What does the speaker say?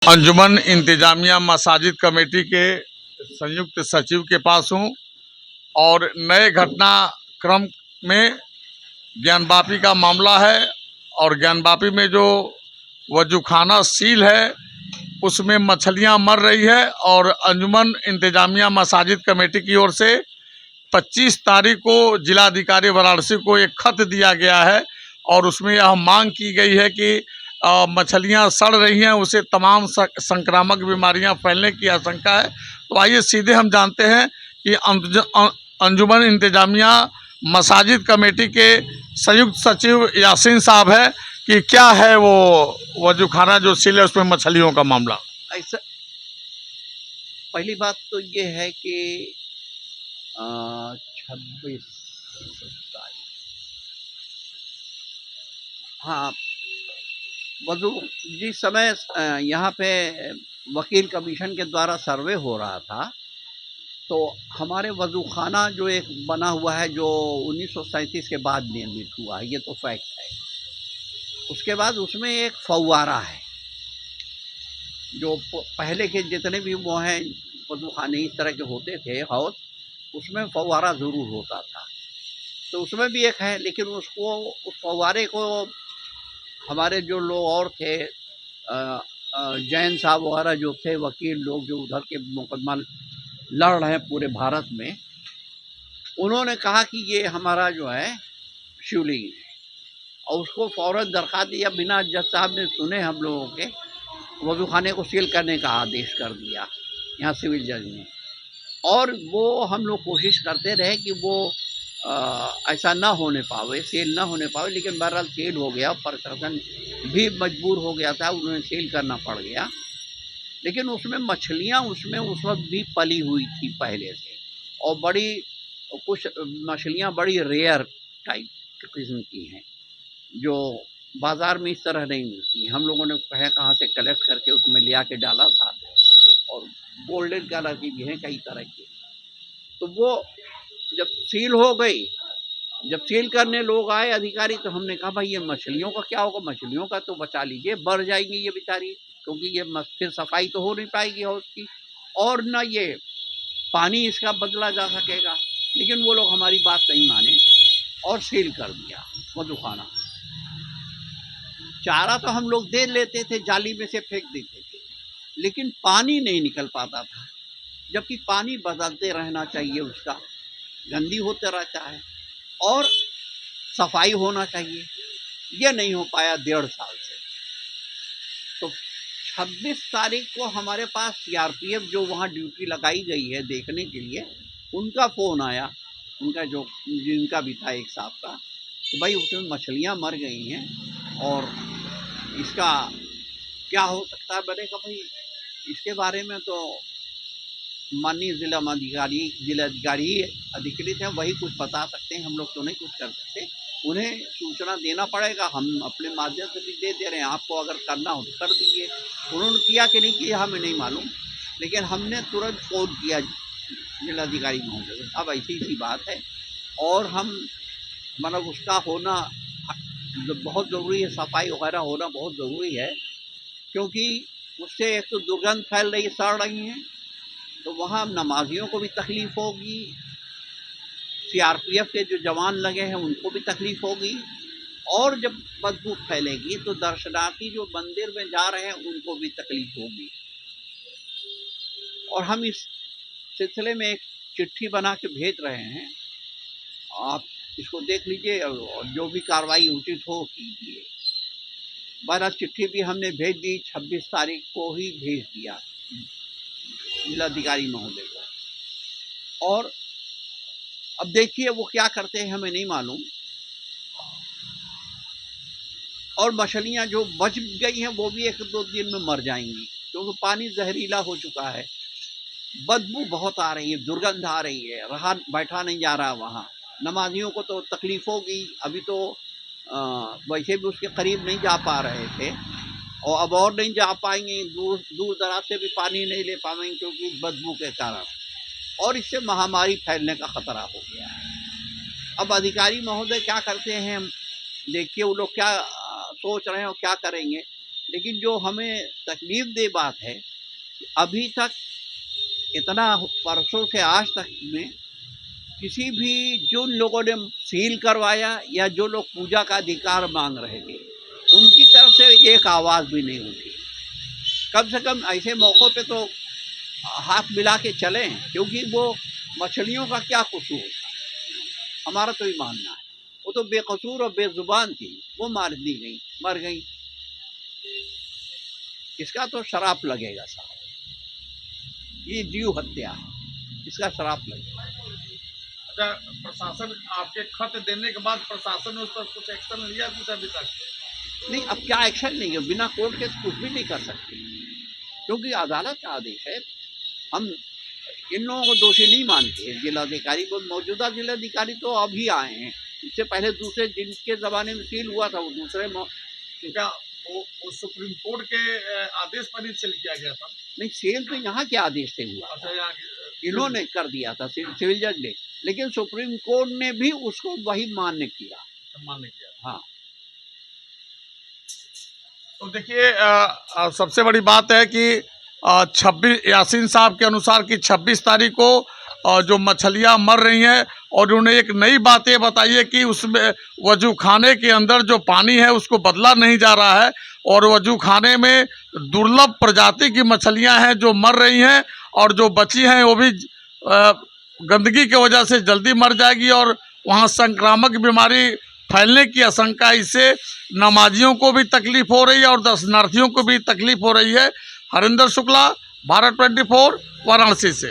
अंजुमन इंतजामिया मसाजिद कमेटी के संयुक्त सचिव के पास हूँ और नए घटनाक्रम में ज्ञानवापी का मामला है। और ज्ञानवापी में जो वजूखाना सील है उसमें मछलियां मर रही है और अंजुमन इंतजामिया मसाजिद कमेटी की ओर से 25 तारीख को जिलाधिकारी वाराणसी को एक खत दिया गया है और उसमें यह मांग की गई है कि मछलियां सड़ रही हैं, उसे तमाम संक्रामक बीमारियां फैलने की आशंका है। तो आइए सीधे हम जानते हैं कि अंजुमन इंतजामिया मसाजिद कमेटी के संयुक्त सचिव यासीन साहब है कि क्या है वो वजूखाना जो सील है उसमें मछलियों का मामला। ऐसा पहली बात तो ये है कि 26 तारीख, हाँ, जिस समय यहाँ पे वकील कमीशन के द्वारा सर्वे हो रहा था तो हमारे वजूखाना जो एक बना हुआ है जो 1937 के बाद निर्मित हुआ है, ये तो फैक्ट है। उसके बाद उसमें एक फव्वारा है जो पहले के जितने भी वो हैं वजूखाने इस तरह के होते थे हाउस, उसमें फव्वारा ज़रूर होता था। तो उसमें भी एक है, लेकिन उसको उस फव्वारे को हमारे जो लोग और थे जैन साहब वगैरह जो थे वकील लोग जो उधर के मुकदमा लड़ रहे हैं पूरे भारत में, उन्होंने कहा कि ये हमारा जो है शिवलिंग है और उसको फ़ौरन दरख्वास्त दिया बिना जज साहब ने सुने हम लोगों के वजूखाने को सील करने का आदेश कर दिया यहाँ सिविल जज ने। और वो हम लोग कोशिश करते रहे कि वो ऐसा ना होने पावे, सेल ना होने पावे, लेकिन बहरहाल सेल हो गया। प्रशासन भी मजबूर हो गया था, उन्हें सेल करना पड़ गया। लेकिन उसमें मछलियाँ उसमें उस वक्त भी पली हुई थी पहले से, और बड़ी कुछ मछलियाँ बड़ी रेयर टाइप किस्म की हैं जो बाज़ार में इस तरह नहीं मिलती। हम लोगों ने कहाँ से कलेक्ट करके उसमें ले आके डाला था, और गोल्डन कलर की भी हैं कई तरह की। तो वो जब सील हो गई, जब सील करने लोग आए अधिकारी, तो हमने कहा भाई ये मछलियों का क्या होगा, मछलियों का तो बचा लीजिए, बढ़ जाएंगी ये बेचारी, क्योंकि ये फिर सफाई तो हो नहीं पाएगी हाउस की, और न ये पानी इसका बदला जा सकेगा। लेकिन वो लोग हमारी बात नहीं माने और सील कर दिया वजूखाना। चारा तो हम लोग दे लेते थे, जाली में से फेंक देते थे, लेकिन पानी नहीं निकल पाता था, जबकि पानी बदलते रहना चाहिए, उसका गंदी होते रहता है और सफाई होना चाहिए। ये नहीं हो पाया 1.5 साल से। तो 26 तारीख को हमारे पास सीआरपीएफ जो वहाँ ड्यूटी लगाई गई है देखने के लिए, उनका फ़ोन आया, उनका जो जिनका भी था एक साहब का, तो भाई उसमें मछलियाँ मर गई हैं और इसका क्या हो सकता है। मैंने कहा भाई इसके बारे में तो माननीय जिलाधिकारी अधिकृत हैं, वही कुछ बता सकते हैं, हम लोग तो नहीं कुछ कर सकते। उन्हें सूचना देना पड़ेगा, हम अपने माध्यम से भी दे रहे हैं, आपको अगर करना हो तो कर दीजिए। उन्होंने किया कि नहीं किया हमें नहीं मालूम, लेकिन हमने तुरंत फ़ोन किया जिलाधिकारी महोदय को, अब ऐसी सी बात है और हम मतलब उसका होना बहुत ज़रूरी है, सफाई वगैरह होना बहुत ज़रूरी है, क्योंकि उससे एक तो दुर्गंध फैल रही है, सड़ रही हैं, तो वहाँ नमाजियों को भी तकलीफ़ होगी, सीआरपीएफ के जो जवान लगे हैं उनको भी तकलीफ़ होगी, और जब बदबू फैलेगी तो दर्शनार्थी जो मंदिर में जा रहे हैं उनको भी तकलीफ़ होगी। और हम इस सिलसिले में एक चिट्ठी बना के भेज रहे हैं, आप इसको देख लीजिए और जो भी कार्रवाई उचित हो कीजिए। बहरहाल चिट्ठी भी हमने भेज दी, 26 तारीख को ही भेज दिया जिलाधिकारी महोदय को, और अब देखिए वो क्या करते हैं हमें नहीं मालूम। और मछलियाँ जो बच गई हैं वो भी 1-2 दिन में मर जाएंगी, क्योंकि पानी जहरीला हो चुका है, बदबू बहुत आ रही है, दुर्गंध आ रही है, रहा बैठा नहीं जा रहा वहाँ। नमाजियों को तो तकलीफ़ होगी, अभी तो वैसे भी उसके करीब नहीं जा पा रहे थे और अब और नहीं जा पाएंगे, दूर दराज से भी पानी नहीं ले पाएंगे क्योंकि बदबू के कारण, और इससे महामारी फैलने का खतरा हो गया है। अब अधिकारी महोदय क्या करते हैं देखिए, वो लोग क्या सोच रहे हैं और क्या करेंगे, लेकिन जो हमें तकलीफदेह बात है कि अभी तक इतना परसों से आज तक में किसी भी जिन लोगों ने सील करवाया या जो लोग पूजा का अधिकार मांग रहे थे उनकी तरफ से एक आवाज़ भी नहीं उठी। कम से कम ऐसे मौक़ों पे तो हाथ मिला के चलें, क्योंकि वो मछलियों का क्या कसूर था, हमारा तो ये मानना है। वो तो बेकसूर और बेजुबान थी, वो मार दी गई, मर गई। इसका तो शराप लगेगा साहब, ये जीव हत्या है, इसका शराप लगेगा। अच्छा, प्रशासन आपके खत देने के बाद प्रशासन ने उस पर कुछ एक्शन लिया कुछ अभी तक? नहीं, अब क्या एक्शन नहीं है, बिना कोर्ट के कुछ भी नहीं कर सकते, क्योंकि अदालत का आदेश है। हम इन लोगों को दोषी नहीं मानते। जिलाधिकारी को, मौजूदा जिलाधिकारी तो अभी आए हैं, इससे पहले दूसरे जिनके ज़माने में सील हुआ था वो दूसरे क्या वो सुप्रीम कोर्ट के आदेश पर ही सील किया गया था? नहीं, सील तो यहाँ के आदेश से हुआ। अच्छा, यहाँ इन्होंने कर दिया था सिविल जज ने, लेकिन सुप्रीम कोर्ट ने भी उसको वही मान्य किया। हाँ, तो देखिए, सबसे बड़ी बात है कि 26 यासीन साहब के अनुसार कि 26 तारीख को जो मछलियां मर रही हैं, और उन्होंने एक नई बात ये बताई है कि उसमें वजू खाने के अंदर जो पानी है उसको बदला नहीं जा रहा है, और वजू खाने में दुर्लभ प्रजाति की मछलियां हैं जो मर रही हैं, और जो बची हैं वो भी गंदगी की वजह से जल्दी मर जाएगी, और वहाँ संक्रामक बीमारी फैलने की आशंका। इससे नमाजियों को भी तकलीफ हो रही है और दर्शनार्थियों को भी तकलीफ हो रही है। हरिंदर शुक्ला, भारत 24, वाराणसी से।